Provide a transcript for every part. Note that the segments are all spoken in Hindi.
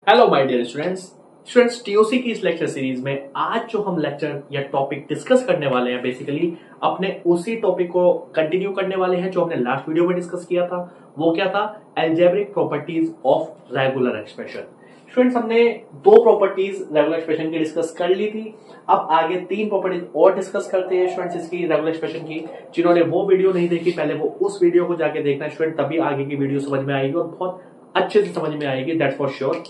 Hello my dear students TOC की इस लेक्चर सीरीज में आज जो हम लेक्चर या टॉपिक डिस्कस करने वाले हैं बेसिकली अपने उसी टॉपिक को कंटिन्यू करने वाले हैं जो हमने लास्ट वीडियो में डिस्कस किया था। वो क्या था? Algebraic properties of regular expression. Students हमने दो प्रॉपर्टीज रेगुलर एक्सप्रेशन की डिस्कस कर ली थी। अब आगे तीन प्रॉपर्टीज और डिस्कस करते हैं स्टूडेंट्स इसकी रेगुलर एक्सप्रेशन की। जिन्होंने वो वीडियो नहीं देखी पहले वो उस वीडियो को जाके देखना स्टूडेंट, तभी आगे की वीडियो समझ में आएगी और बहुत अच्छे से समझ में आएगी, that's for sure.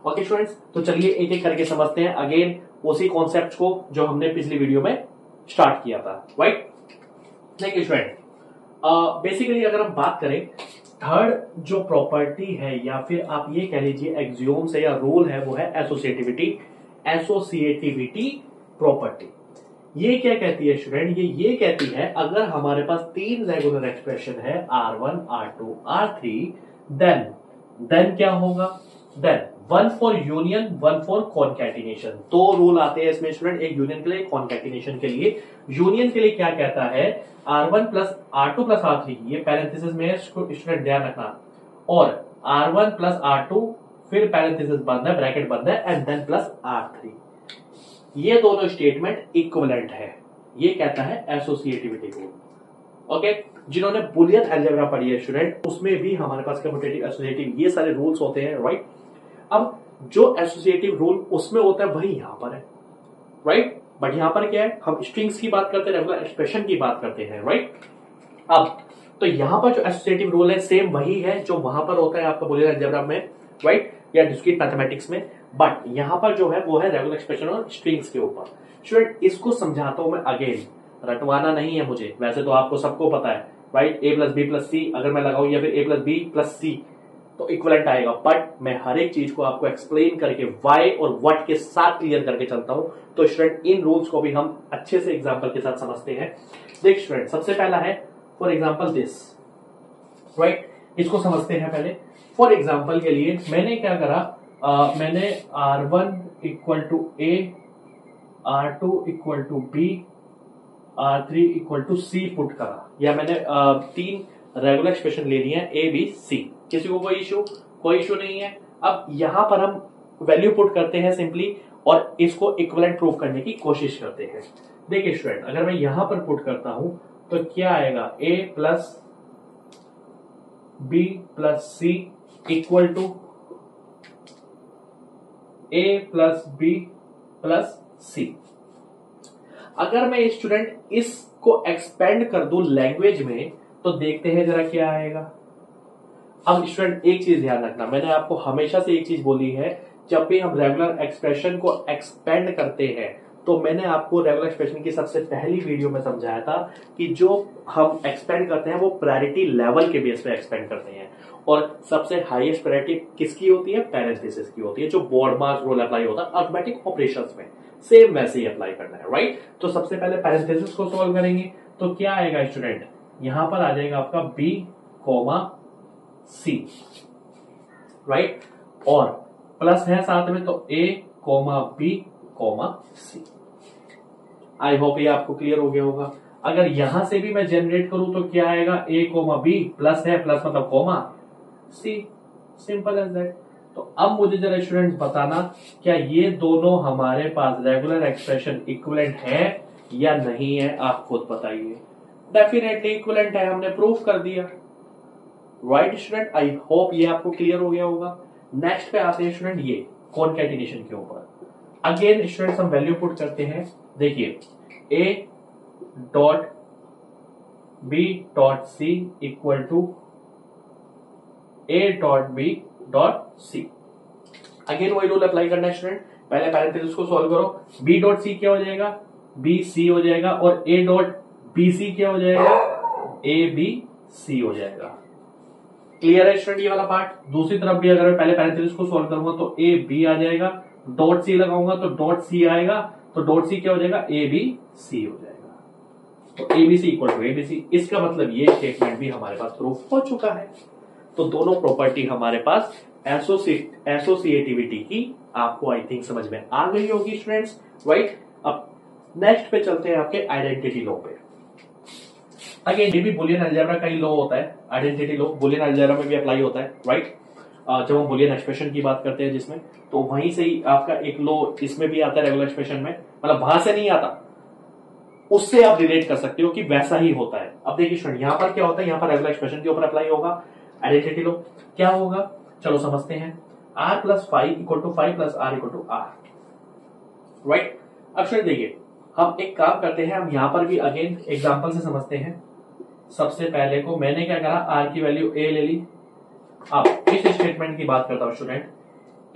Okay students, तो चलिए एक एक करके समझते हैं अगेन उसी कॉन्सेप्ट को जो हमने पिछली वीडियो में स्टार्ट किया था, राइट? देखिए स्टूडेंट, बेसिकली अगर हम बात करें थर्ड जो प्रॉपर्टी है या फिर आप ये कह लीजिए एक्सियोम से या रूल है, वो है एसोसिएटिविटी प्रॉपर्टी। ये क्या कहती है स्टूडेंट? ये कहती है अगर हमारे पास तीन रेगुलर एक्सप्रेशन है R1, R2, R3, देन क्या होगा? Then one for union, one for concatenation. दो रूल आते हैं इसमें स्टूडेंट, एक यूनियन के लिए, कॉन्कैटिनेशन के लिए। यूनियन के लिए क्या कहता है? R1 plus R2 plus R3, ये पैरेंथेसिस में है स्टूडेंट, ध्यान रखना, और R1 प्लस R2 फिर पैरेंथेसिस बंद है, ब्रैकेट बंद है, एंड देन प्लस R3। ये दोनों स्टेटमेंट इक्विवेलेंट है, ये कहता है एसोसिएटिविटी रूल। ओके, जिन्होंने बुलियन अलजेब्रा पढ़ी है स्टूडेंट, उसमें भी हमारे पास कम्यूटेटिव, एसोसिएटिव, ये सारे रूल्स होते हैं, राइट? अब जो एसोसिएटिव रूल उसमें होता है वही यहां पर है, राइट? बट यहां पर क्या है, हम स्ट्रिंग्स की बात करते हैं, रेगुलर एक्सप्रेशन की बात करते हैं, राइट? अब तो यहां पर जो एसोसिएटिव रूल है सेम वही है जो वहां पर होता है आपका बुलियन अलजेब्रा में, राइट, या डिस्क्रीट मैथमेटिक्स में। बट यहां पर जो है वो है रेगुलर एक्सप्रेशन और स्ट्रिंग्स के ऊपर। स्टूडेंट इसको समझाता हूं मैं अगेन, रटवाना नहीं है मुझे, वैसे तो आपको सबको पता है, राइट? ए प्लस बी प्लस सी अगर मैं लगाऊं या फिर ए प्लस बी प्लस सी तो इक्विवेलेंट आएगा, बट मैं हर एक चीज को आपको एक्सप्लेन करके वाई और व्हाट के साथ क्लियर करके चलता हूं। तो स्टूडेंट इन रूल्स को भी हम अच्छे से एग्जांपल के साथ समझते हैं। देख स्टूडेंट, सबसे पहला है फॉर एग्जांपल दिस, राइट? इसको समझते हैं पहले। फॉर एग्जांपल के लिए मैंने क्या करा, मैंने R1 equal to A, R2 equal to B, R3 equal to C put करा, या मैंने तीन रेगुलर एक्सप्रेशन ले लिए हैं A, B, C। किसी को कोई इशू नहीं है। अब यहां पर हम वैल्यू पुट करते हैं सिंपली और इसको इक्विवेलेंट प्रूव करने की कोशिश करते हैं। देखिए स्टूडेंट, अगर मैं यहां पर पुट करता हूं तो क्या आएगा? A plus B plus C equal to A plus B plus C। अगर मैं स्टूडेंट इसको एक्सपेंड कर दूं लैंग्वेज में तो देखते हैं जरा क्या आएगा। अब स्टूडेंट एक चीज ध्यान रखना, मैंने आपको हमेशा से एक चीज बोली है, जब भी हम रेगुलर एक्सप्रेशन को एक्सपेंड करते हैं तो मैंने आपको रेगुलर एक्सप्रेशन की सबसे पहली वीडियो में समझाया था कि जो हम एक्सपेंड करते हैं वो प्रायोरिटी लेवल के बेस पे एक्सपेंड करते हैं, और सबसे हाईएस्ट प्रायोरिटी किसकी होती है? पैरेंथेसिस की होती है, जो बोर्डमास रूल अप्लाई होता है अरिथमेटिक ऑपरेशंस में, सेम वैसे ही अप्लाई करना है, राइट? तो सबसे पहले पैरेंथेसिस को सॉल्व करेंगे तो क्या आएगा स्टूडेंट? यहां पर आ जाएगा आपका B, C, राइट? और प्लस है साथ में तो A, B, C। I hope ये आपको क्लियर हो गया होगा। अगर यहां से भी मैं जनरेट करूं तो क्या आएगा? A, B, प्लस है, प्लस मतलब comma C, simple as that. तो अब मुझे जरा स्टूडेंट्स बताना, क्या ये दोनों हमारे पास रेगुलर एक्सप्रेशन इक्विवेलेंट है या नहीं है? आप खुद बताइए। डेफिनेटली इक्विवेलेंट है, हमने प्रूफ कर दिया, राइट स्टूडेंट? आई होप ये आपको क्लियर हो गया होगा। नेक्स्ट पे आते हैं स्टूडेंट ये कॉन्कैटिनेशन के ऊपर। अगेन स्टूडेंट्स हम वैल्यू पुट करते हैं। देखिए A dot B dot C equal to A dot B dot C। Again वही रूल अप्लाई करना है स्टूडेंट, पहले पैरेंथेसिस को सॉल्व करो। B डॉट C क्या हो जाएगा? B C हो जाएगा, और A डॉट B C क्या हो जाएगा? A B C हो जाएगा। क्लियर है स्टूडेंट ये वाला पार्ट? दूसरी तरफ भी अगर मैं पहले पैरेंथेसिस को सॉल्व करूंगा तो A B आ जाएगा, डॉट C लगाऊंगा तो डॉट C आएगा, तो डॉट C क्या हो जाएगा? A B C हो जाएगा। तो A B C equal to A B C, इसका मतलब ये स्टेटमेंट भी हमारे पास प्रूफ हो चुका है। तो दोनों प्रॉपर्टी हमारे पास एसोसिएटिविटी की आपको आई थिंक समझ में आ गई होगी स्टूडेंट्स, राइट? अब नेक्स्ट पे चलते हैं आपके आइडेंटिटी लॉ पे। अगेन ये भी बुलियन अलजेब्रा का ही लॉ होता है, आइडेंटिटी लॉ बुलियन अलजेब्रा में भी अप्लाई होता है, राइट? जब हम बुलियन एक्सप्रेशन की बात करते हैं जिसमें, तो वहीं से ही आपका एक लो इसमें भी आता है रेगुलर एक्सप्रेशन में, मतलब वहां से नहीं आता, उससे आप रिलेट कर सकते हो कि वैसा ही होता है। अब देखिए स्टूडेंट यहां पर क्या होता है, यहां पर रेगुलर एक्सप्रेशन के ऊपर अप्लाई होगा आइडेंटिटी लो। क्या होगा चलो समझते हैं, r plus 5 equal to 5 plus r equal to r, right. अब स्टूडेंट देखिए हम एक काम करते हैं, हम यहां पर भी अगेन एग्जांपल से समझते हैं। सबसे पहले को मैंने क्या करा, r की वैल्यू a ले ली। अब इस स्टेटमेंट की बात करता हूं student,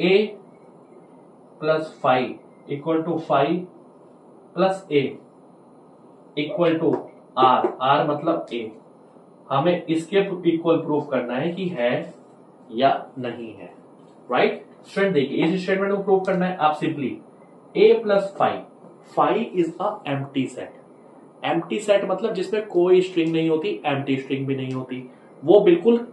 a plus 5 equal to 5 plus a equal to r, r मतलब a। हमें इसके इक्वल प्रूफ करना है कि है या नहीं है, राइट। स्टूडेंट देखिए इस स्टेटमेंट को प्रूफ करना है, आप simply a plus 5 is a empty set. Empty set मतलब जिसमें कोई स्ट्रिंग नहीं होती, एम्प्टी स्ट्रिंग भी नहीं होती, वो बिल्कुल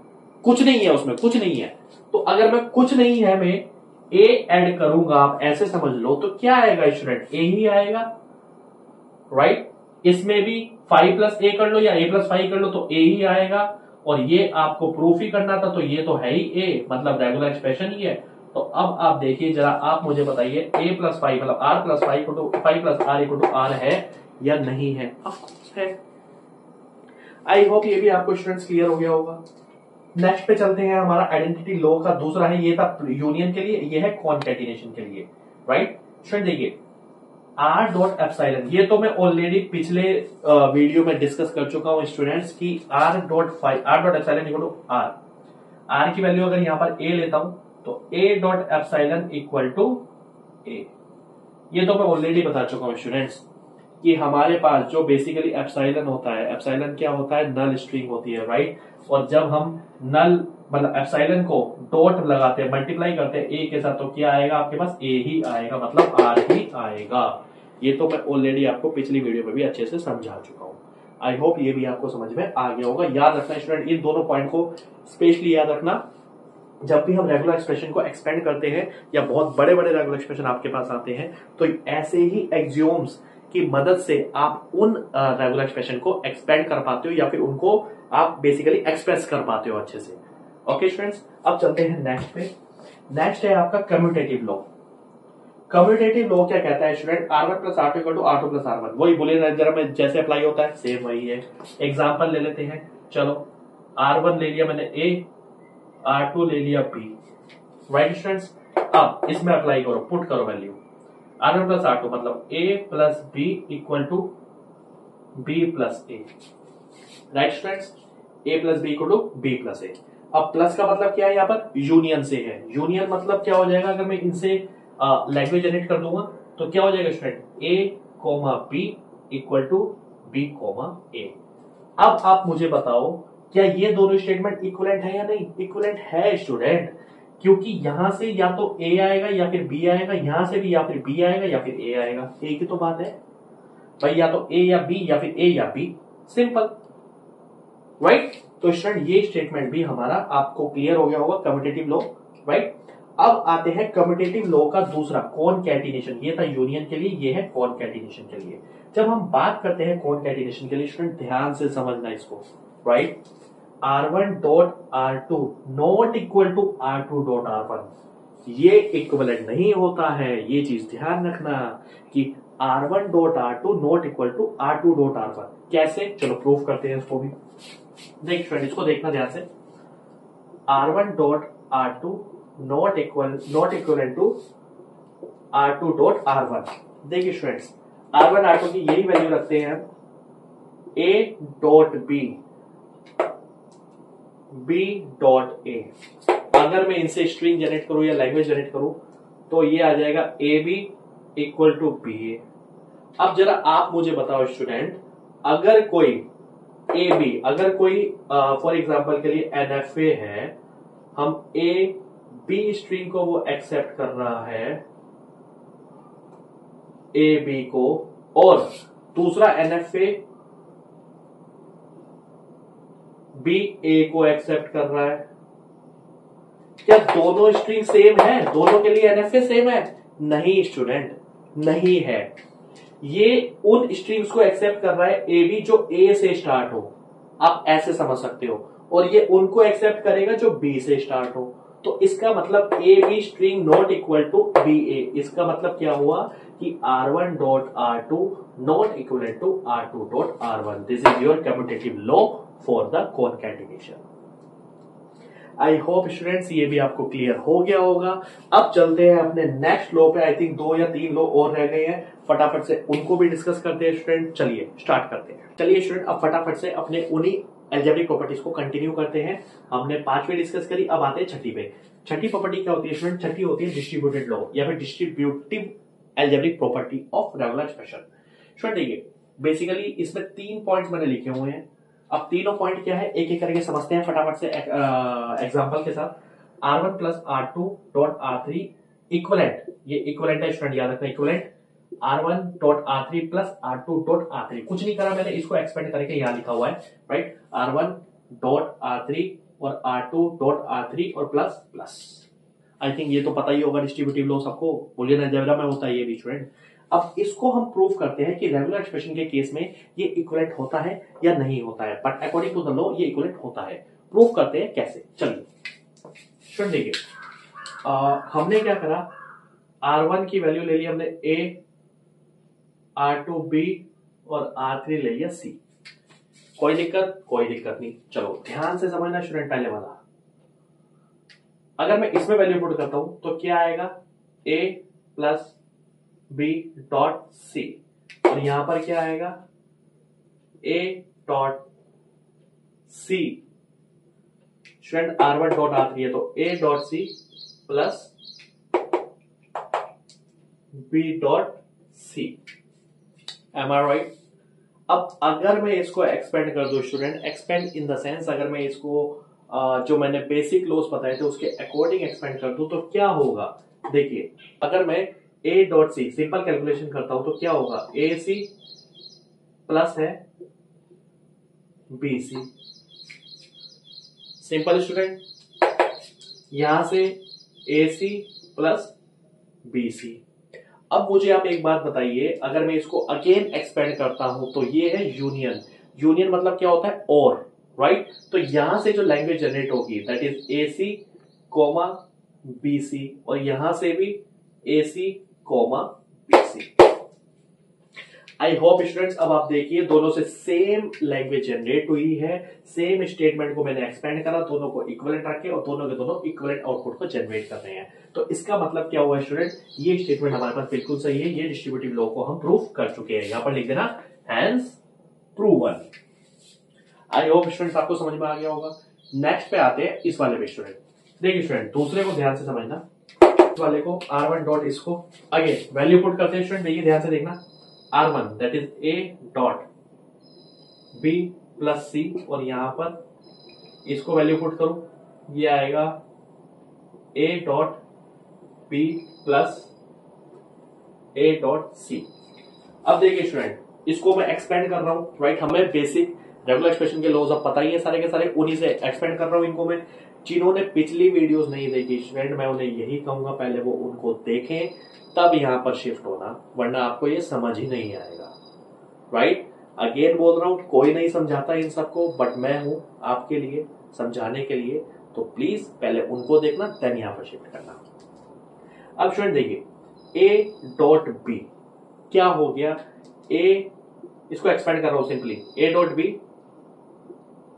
कुछ नहीं है, उसमें कुछ नहीं है। तो अगर मैं कुछ नहीं है मैं a ऐड करूंगा, आप ऐसे समझ लो, तो क्या आएगा स्टूडेंट, a ही आएगा, राइट। इसमें भी 5 प्लस a कर लो या a प्लस 5 कर लो तो a ही आएगा, और ये आपको प्रूफ ही करना था, तो ये तो है ही a, मतलब रेगुलर एक्सप्रेशन ही है। तो अब आप देखिए जरा, आप मुझे बताइए a प्लस 5 मतलब r plus 5 equal to 5 plus r equal to r है या नहीं है? ऑफ कोर्स है। आई होप ये भी आपको स्टूडेंट्स क्लियर हो गया होगा। नेक्स्ट पे चलते हैं, हमारा आइडेंटिटी लॉ का दूसरा है, ये था यूनियन के लिए, ये है कॉन्कैटिनेशन के लिए, राइट। स्टूडेंट देखिए r डॉट एप्सिलॉन, ये तो मैं ऑलरेडी पिछले वीडियो में डिस्कस कर चुका हूं स्टूडेंट्स की r dot epsilon equal to r की वैल्यू अगर यहां पर a लेता हूं तो a dot epsilon equal to a। ये तो मैं ऑलरेडी बता चुका हूं स्टूडेंट्स कि हमारे पास जो बेसिकली एप्सिलॉन होता है, एप्सिलॉन क्या होता है, नल स्ट्रिंग होती है, राइट। और जब हम नल मतलब एप्सिलॉन को डॉट लगाते हैं, मल्टीप्लाई करते हैं a के साथ, तो क्या आएगा आपके पास, a ही आएगा, मतलब r ही आएगा। ये तो मैं ऑलरेडी आपको पिछली वीडियो में भी अच्छे से समझा चुका हूं। आई होप ये भी आपको समझ में आ गया होगा। याद रखना स्टूडेंट, इन दोनों पॉइंट को स्पेशली याद रखना, जब भी हम रेगुलर एक्सप्रेशन को एक्सपेंड करते हैं या बहुत बड़े बड़े रेगुलर एक्सप्रेशन आपके पास आते हैं, तो ऐसे ही एक्सियोम्स की मदद से आप उन रेगुलर एक्सप्रेशन को एक्सपेंड कर पाते हो, या फिर उनको आप बेसिकली एक्सप्रेस कर पाते हो अच्छे से। ओके स्टूडेंट्स, अब चलते हैं नेक्स्ट पे। नेक्स्ट है आपका कम्यूटेटिव लॉ। कम्यूटेटिव लॉ क्या कहता है student, r1 plus r2 equal to r2 plus r1, वही बुलियन अलजेब्रा में जैसे अप्लाई होता है सेम वही है। एग्जांपल ले लेते हैं, चलो r1 ले लिया मैंने a, r2 ले लिया b, राइट स्टूडेंट्स। अब इसमें अप्लाई करो, पुट करो वैल्यू, r1 प्लस r2 मतलब a plus b equal to b plus a, right students. a plus b equal to b plus a। अब प्लस का मतलब क्या है, यहाँ पर यूनियन से है। यूनियन मतलब क्या हो जाएगा, अगर मैं इनसे लैंग्वेज जनरेट कर दूंगा तो क्या हो जाएगा student, a comma b equal to b comma a। अब आप मुझे बताओ क्या ये दोनों स्टेटमेंट इक्विवेलेंट है या नहीं? इक्विवेलेंट है स्टूडेंट, क्योंकि यहां से या तो a आएगा या फिर b आएगा, यहां से भी या फिर b आएगा या फिर a आएगा। एक ही तो बात है भाई, या तो a या b या फिर a या b, सिंपल, राइट। तो स्टूडेंट ये स्टेटमेंट भी हमारा आपको क्लियर हो गया होगा, कम्यूटेटिव लॉ, राइट। अब आते हैं कम्यूटेटिव लॉ का दूसरा, कॉनकैटिनेशन। ये था यूनियन के लिए, ये है कॉनकैटिनेशन के लिए। जब हम बात करते हैं कॉनकैटिनेशन के लिए स्टूडेंट ध्यान से समझना इसको, right. r1 dot r2 not equal to r2 dot r1, ये इक्विवेलेंट नहीं होता है, ये चीज ध्यान रखना कि r1 dot r2 not equal to r2 dot r1। कैसे, चलो प्रूफ करते हैं इसको भी। देख फ्रेंड, इसको देखना ध्यान से, r1 dot r2 not equal to r2 dot r1। देखिए स्टूडेंट्स, r1 r2 की यही वैल्यू रखते हैं हम, a dot b dot a। अगर मैं इनसे स्ट्रिंग जनरेट करूं या लैंग्वेज जनरेट करूं तो ये आ जाएगा ab इक्वल टू ba। अब जरा आप मुझे बताओ स्टूडेंट, अगर कोई ab, अगर कोई फॉर एग्जांपल के लिए nfa है, हम a b स्ट्रिंग को वो एक्सेप्ट कर रहा है a b को, और दूसरा nfa b a को एक्सेप्ट कर रहा है, क्या दोनों स्ट्रिंग सेम है? दोनों के लिए nfa सेम है? नहीं स्टूडेंट, नहीं है। ये उन स्ट्रिंग्स को एक्सेप्ट कर रहा है ए बी जो ए से स्टार्ट हो, आप ऐसे समझ सकते हो, और ये उनको एक्सेप्ट करेगा जो बी से स्टार्ट हो। तो इसका मतलब A B string not equal to B A. इसका मतलब क्या हुआ कि R1 dot R2 not equal to R2 dot R1। This is your commutative law for the concatenation. I hope students ये भी आपको क्लियर हो गया होगा। अब चलते हैं अपने नेक्स्ट लॉ पे। आई थिंक 2 या 3 लॉ और रह गए हैं, फटाफट से उनको भी डिस्कस करते हैं स्टूडेंट। चलिए स्टार्ट करते हैं। चलिए स्टूडेंट अब फटाफट से अपने उन्हीं अलजेब्रिक प्रॉपर्टीज को कंटिन्यू करते हैं। हमने 5वीं डिस्कस करी, अब आते हैं 6ठी पे। 6ठी प्रॉपर्टी क्या होती है स्टूडेंट? 6ठी होती है डिस्ट्रीब्यूटेड लॉ या फिर distributive algebraic property of regular expression. Student देखिए बेसिकली इसमें 3 पॉइंट्स मैंने लिखे हुए हैं। अब तीनों पॉइंट क्या है एक एक करके समझते हैं फटाफट से एग्जांपल के साथ। R1 plus R2 dot R3 equivalent, ये इक्वलेंट है स्टूडेंट, याद रखना equivalent. R1 dot R3 plus R2 dot R3, कुछ नहीं करा मैंने, इसको एक्सपेंड करके यहां लिखा हुआ है, राइट। R1 डॉट R3 और R2 डॉट R3 और प्लस प्लस। आई थिंक ये तो पता ही होगा डिस्ट्रीब्यूटिव लॉ सबको, बुलियन अलजेब्रा में होता है ये भी स्टूडेंट। अब इसको हम प्रूव करते हैं कि रेगुलर एक्सप्रेशन के केस में ये इक्विवेलेंट होता है या नहीं होता है, but according to the law ये इक्विवेलेंट होता है। प्रूव करते हैं कैसे, चलिए स्टूडेंट देखिए। हमने क्या करा, R1 की वैल्यू ले ली हमने A, R2 B और R3 ले लिया C। कोई दिक्कत? कोई दिक्कत नहीं। चलो ध्यान से समझना स्टूडेंट, पहले वाला अगर मैं इसमें वैल्यू पुट करता हूं तो क्या आएगा, A plus B dot C, और यहां पर क्या आएगा A dot C। Student R1 dot R3 है तो A dot C plus B dot C। Am I right? अब अगर मैं इसको एक्सपेंड कर दूं student, expand in the sense अगर मैं इसको जो मैंने बेसिक लॉज बताए थे उसके अकॉर्डिंग एक्सपेंड कर दूं तो क्या होगा, देखिए अगर मैं A dot C simple calculation करता हूं तो क्या होगा, ए सी प्लस है बी सी। सिंपल स्टूडेंट, यहां से ए सी प्लस बी सी। अब मुझे आप एक बात बताइए, अगर मैं इसको अगेन एक्सपेंड करता हूं तो ये है यूनियन। यूनियन मतलब क्या होता है, और, राइट। तो यहां से जो लैंग्वेज जनरेट होगी that is A C comma B C, और यहां से भी A C comma B C. I hope students अब आप देखिए दोनों से सेम लैंग्वेज जनरेट हुई है, सेम स्टेटमेंट को मैंने एक्सपेंड करा, दोनों को इक्विवेलेंट रखे और दोनों के दोनों इक्विवेलेंट आउटपुट को जनरेट कर रहे हैं। तो इसका मतलब क्या हुआ स्टूडेंट, ये स्टेटमेंट हमारे पास बिल्कुल सही है, ये डिस्ट्रीब्यूटिव लॉ को हम प्रूव कर चुके हैं। यहां पर लिख देना hence proven. I hope students आपको समझ में आ गया होगा। नेक्स्ट पे आते हैं इस वाले पे स्टूडेंट। देखिए स्टूडेंट दूसरे को ध्यान से समझना, इस वाले को R1 डॉट इसको अगेन वैल्यू पुट करते हैं स्टूडेंट, देखिए ध्यान से देखना। R1 that is A dot B plus C, और यहां पर इसको वैल्यू पुट करूं, ये आएगा A dot B plus A dot C। अब देखिए स्टूडेंट इसको मैं एक्सपेंड कर रहा हूं, राइट। हमें बेसिक रेगुलर एक्सप्रेशन के लॉज अब पता ही है सारे के सारे, उन्हीं से एक्सपेंड कर रहा हूं इनको मैं। जिन्होंने पिछली वीडियोस नहीं देखी स्टूडेंट, मैं उन्हें यही कहूंगा पहले वो उनको देखें तब यहां पर शिफ्ट होना, वरना आपको ये समझ ही नहीं आएगा, राइट। अगेन बोल रहा हूं कोई नहीं समझाता इन सबको, बट मैं हूं आपके लिए समझाने के लिए, तो प्लीज पहले उनको देखना देन यहां पर शिफ्ट करना। अब स्टूडेंट देखिए A डॉट बी क्या हो गया, A इसको एक्सपेंड कर रहा हूं simply, A dot B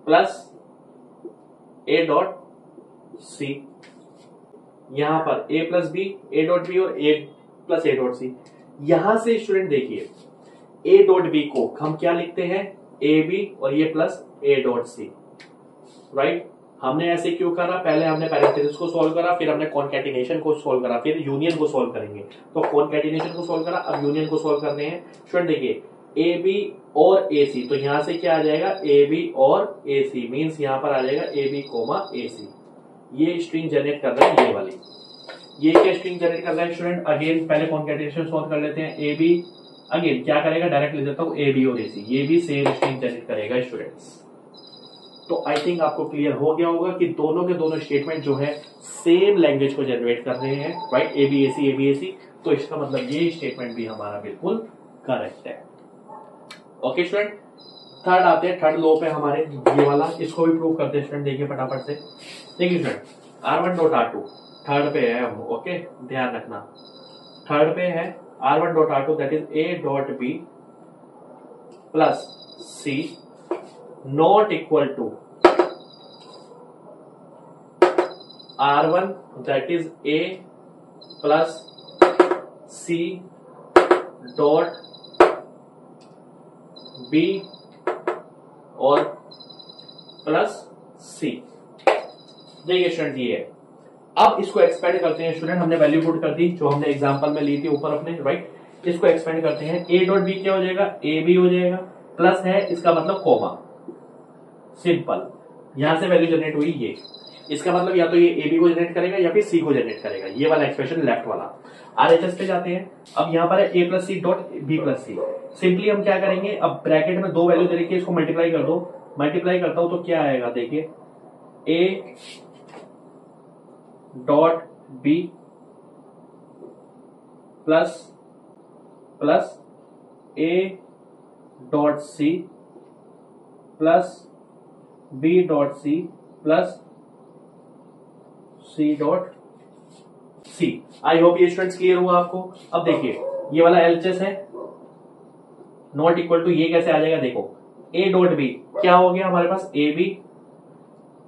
plus A dot C. यहां पर A plus B, A dot B और A plus A dot C. यहां से स्टूडेंट देखिए A डॉट बी को हम क्या लिखते हैं, ए बी और ये plus A dot C, right. हमने ऐसे क्यों करा, पहले हमने पैरेंथेसिस को सॉल्व करा, फिर हमने कॉन्कैटिनेशन को सॉल्व करा, फिर यूनियन को सॉल्व करेंगे। तो कॉन्कैटिनेशन को सॉल्व करा, अब यूनियन को सॉल्व करते हैं। स्टूडेंट देखिए ए बी और ए सी, तो यहां से क्या आ जाएगा, ए बी और ए सी मीन्स यहां पर आ जाएगा ए बी कोमा ए सी। ये स्ट्रिंग जनरेट कर रहा है ये वाली, ये क्या स्ट्रिंग जनरेट कर रहा है स्टूडेंट, अगेन पहले कॉन्कैटिनेशन सॉल्व कर लेते हैं। ए बी अगेन क्या करेगा, डायरेक्ट ले देता हूं ए बी और ए सी, ये भी सेम स्ट्रिंग जनरेट करेगा स्टूडेंट्स। तो आई थिंक आपको क्लियर हो गया होगा कि दोनों के दोनों स्टेटमेंट जो है सेम लैंग्वेज को जनरेट कर रहे हैं, राइट। ए बी ए सी, तो इसका मतलब ये स्टेटमेंट भी हमारा बिल्कुल करेक्ट है। ओके स्टूडेंट, थर्ड आते हैं, थर्ड लॉ पे हमारे ये वाला, इसको भी प्रूव करते हैं स्टूडेंट। देखिए फटाफट से देखिए student, R1 dot R2 third पे है हम, ओके ध्यान रखना, थर्ड पे है R1 dot R2 that is A dot B plus C not equal to R1 that is A plus C dot B और प्लस C। देखिए स्टूडेंट ये है, अब इसको एक्सपेंड करते हैं स्टूडेंट, हमने वैल्यू पुट कर दी जो हमने एग्जांपल में ली थी ऊपर अपने, राइट। इसको एक्सपेंड करते हैं, A डॉट बी क्या हो जाएगा, ए बी हो जाएगा, प्लस है इसका मतलब कोमा, सिंपल, यहां से वैल्यू जनरेट हुई ये, इसका मतलब या तो ये ए बी को जनरेट करेगा या फिर सी को जनरेट करेगा, ये वाला एक्सप्रेशन लेफ्ट वाला। आरएचएस पे जाते हैं, अब यहां पर है A plus C dot B plus C, simply हम क्या करेंगे, अब ब्रैकेट में दो वैल्यू दे रखी है, इसको मल्टीप्लाई कर दो, मल्टीप्लाई करता हूं तो क्या आएगा, देखिए A dot B plus plus A dot C plus B dot C plus C dot C. I hope ये स्टूडेंट्स क्लियर हुआ आपको। अब देखिए ये वाला एलएचएस है नॉट इक्वल टू, ये कैसे आ जाएगा, देखो ए डॉट बी क्या हो गया हमारे पास, ए बी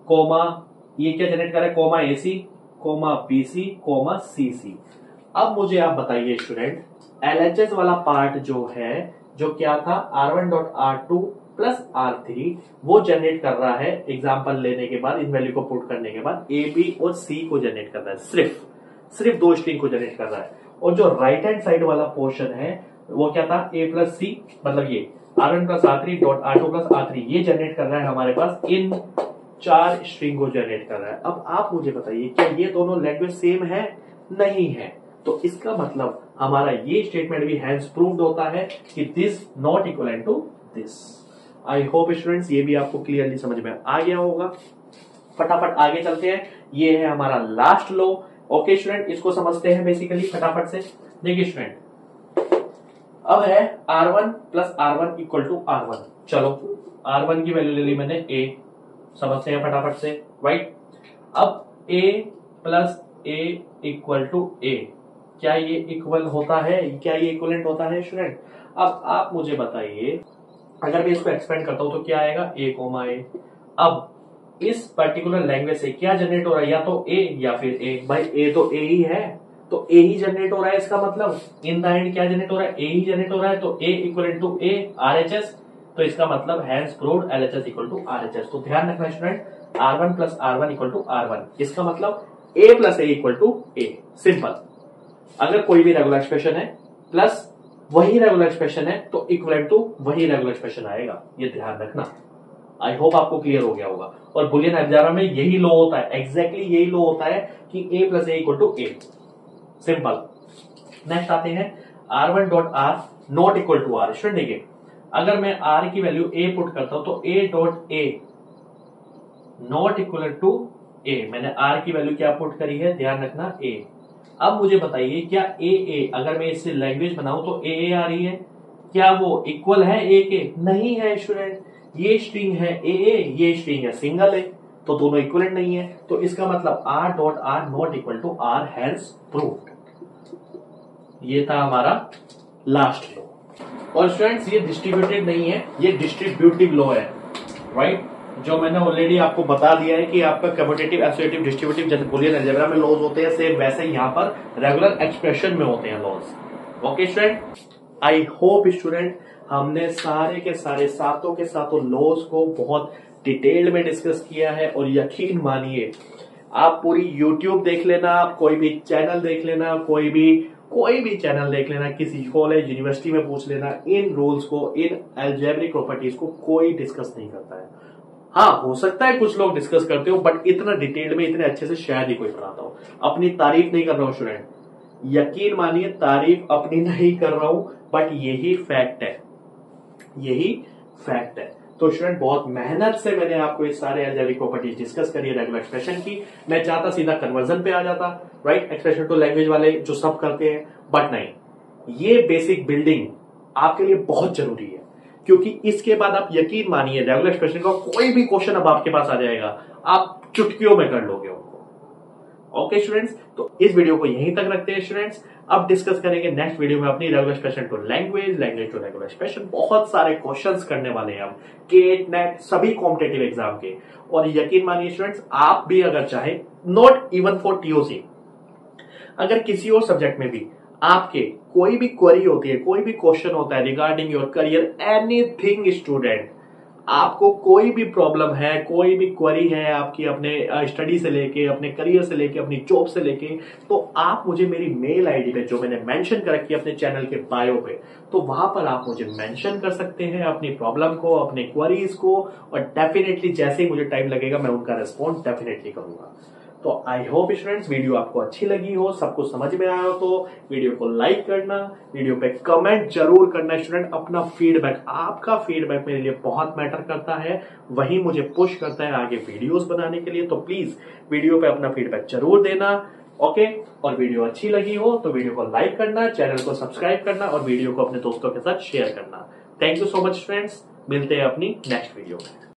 कोमा, ये क्या जनरेट कर रहा है, comma A C comma B C comma C C. अब मुझे आप बताइए स्टूडेंट, एलएचएस वाला पार्ट जो है, जो क्या था R1 dot R2 plus R3, वो जनरेट कर रहा है एग्जांपल लेने के बाद, इन वैल्यू को पुट करने के बाद ए बी और सी को जनरेट कर रहा है, सिर्फ दो स्ट्रिंग को जनरेट कर रहा है। और जो राइट हैंड साइड वाला पोर्शन है वो क्या था, ए प्लस सी, मतलब ये R1 plus R3 dot R2 plus R3, ये जनरेट कर रहा है हमारे पास, इन चार स्ट्रिंग को जनरेट कर रहा है। अब आप मुझे बताइए क्या ये दोनों लैंग्वेज सेम है, नहीं है, तो इसका मतलब हमारा ये स्टेटमेंट भी हैंस प्रूव्ड होता है कि this not equal to this. I hope students ये भी आपको क्लियरली समझ में आ गया होगा। फटाफट आगे चलते हैं, ये है हमारा लास्ट लॉ, ओके स्टूडेंट, इसको समझते हैं बेसिकली फटाफट से। देखिए स्टूडेंट, अब है R1 plus R1 equal to R1, चलो R1 की वैल्यू ले ली मैंने A, समझते हैं फटाफट से, राइट। अब A plus A equal to A, क्या ये इक्वल होता है, क्या ये इक्वलेंट होता है स्टूडेंट। अब आप मुझे बताइए, अगर मैं इसको एक्सपेंड करता हूं तो क्या आएगा, A कोमा A। अब इस पर्टिकुलर लैंग्वेज से क्या जनरेट हो रहा है, या तो A या फिर A, भाई A तो A ही है, तो A ही जनरेट हो रहा है, इसका मतलब इन द एंड क्या जनरेट हो रहा है, A ही जनरेट हो रहा है, तो A equal to A RHS, तो इसका मतलब hence proved LHS equal to RHS। तो ध्यान रखना student, R1 plus R1 equal to R1, इसका मतलब A plus A equal to A, simple. अगर कोई भी रेगुलर एक्सप्रेशन है प्लस वही रेगुलर एक्सप्रेशन है तो इक्वल टू वही रेगुलर एक्सप्रेशन आएगा, ये ध्यान रखना। आई होप आपको क्लियर हो गया होगा। और बुलियन अलजेब्रा में यही लॉ होता है, एग्जैक्टली यही लॉ होता है कि A plus A equal to A, simple. Next आते हैं R1 dot R not equal to R। Student देखिए, अगर मैं R की वैल्यू A पुट करता हूं तो A dot A not equal to A, मैंने R की वैल्यू क्या पुट करी है, ध्यान रखना A। अब मुझे बताइए क्या AA, अगर मैं इससे लैंग्वेज बनाऊं तो AA आ रही है, क्या वो इक्वल है A के, नहीं है स्टूडेंट, ये स्ट्रिंग है AA, ये स्ट्रिंग है सिंगल है, तो दोनों इक्वलेंट नहीं है, तो इसका मतलब R dot R not equal to R hence proved. ये था हमारा लास्ट लॉ। और स्टूडेंट्स ये डिस्ट्रीब्यूटेड नहीं है, ये डिस्ट्रीब्यूटिव लॉ है, राइट, जो मैंने ऑलरेडी आपको बता दिया है कि आपका कम्यूटेटिव, एसोसिएटिव, डिस्ट्रीब्यूटिव जैसे बुलियन अलजेब्रा में लॉज होते हैं, सेम वैसे यहां पर रेगुलर एक्सप्रेशन में होते हैं laws. Okay student, I hope student हमने सारे के सारे सातों के सातों लॉज को बहुत डिटेल में डिस्कस किया है। और यकीन मानिए, आप पूरी यूट्यूब देख लेना, आप कोई भी चैनल देख लेना, कोई भी चैनल देख लेना, किसी कॉलेज यूनिवर्सिटी में पूछ लेना, इन रूल्स को, इन अलजेब्रिक प्रॉपर्टीज को कोई डिस्कस नहीं करता है। हाँ, हो सकता है कुछ लोग डिस्कस करते हो, बट इतना डिटेल में, इतने अच्छे से शायद ही कोई पढ़ाता हो। अपनी तारीफ नहीं कर रहा हूं स्टूडेंट, यकीन मानिए तारीफ अपनी नहीं कर रहा हूं, बट यही फैक्ट है, यही फैक्ट है। तो स्टूडेंट बहुत मेहनत से मैंने आपको ये सारे अलजेब्रिक प्रॉपर्टीज डिस्कस करी रेगुलर एक्सप्रेशन की। मैं चाहता सीधा कन्वर्जन पे आ जाता, राइट, एक्सप्रेशन टू लैंग्वेज वाले जो सब करते हैं, बट नहीं, ये बेसिक बिल्डिंग आपके लिए बहुत जरूरी है, क्योंकि इसके बाद आप यकीन मानिए रेगुलर एक्सप्रेशन का कोई भी क्वेश्चन अब आपके पास आ जाएगा, आप चुटकियों में कर लोगे उनको। ओके स्टूडेंट्स, तो इस वीडियो को यहीं तक रखते हैं स्टूडेंट्स। अब डिस्कस करेंगे नेक्स्ट वीडियो में अपनी regular expression to language, language to regular expression. बहुत सारे क्वेश्चंस करने वाले हैं हम, केट नेट सभी कॉम्पिटेटिव एग्जाम के। और यकीन मानिए स्टूडेंट्स, आप भी अगर चाहे, नॉट इवन फॉर टीओसी, अगर किसी और सब्जेक्ट में भी आपके कोई भी क्वेरी होती है, कोई भी क्वेश्चन होता है regarding your career, anything student, आपको कोई भी प्रॉब्लम है, कोई भी क्वेरी है आपकी अपने स्टडी से लेके, अपने करियर से लेके, अपनी जॉब से लेके, तो आप मुझे मेरी मेल आईडी पे, जो मैंने मेंशन कर रखी है अपने चैनल के बायो पे, तो वहां पर आप मुझे मेंशन कर सकते हैं अपनी प्रॉब्लम को, अपने क्वेरीज को, और डेफिनेटली जैसे ही मुझे टाइम लगेगा मैं उनका रिस्पॉन्स डेफिनेटली करूंगा। तो आई होप स्टूडेंट्स वीडियो आपको अच्छी लगी हो, सबको समझ में आया हो, तो वीडियो को लाइक करना, वीडियो पे कमेंट जरूर करना स्टूडेंट। अपना फीडबैक, आपका फीडबैक मेरे लिए बहुत मैटर करता है, वही मुझे पुश करता है आगे वीडियोस बनाने के लिए। तो प्लीज वीडियो पे अपना फीडबैक जरूर देना, ओके। और वीडियो अच्छी लगी हो तो वीडियो को लाइक करना, चैनल को सब्सक्राइब करना और वीडियो को अपने दोस्तों के साथ शेयर करना। Thank you so much friends, मिलते हैं अपनी नेक्स्ट वीडियो में।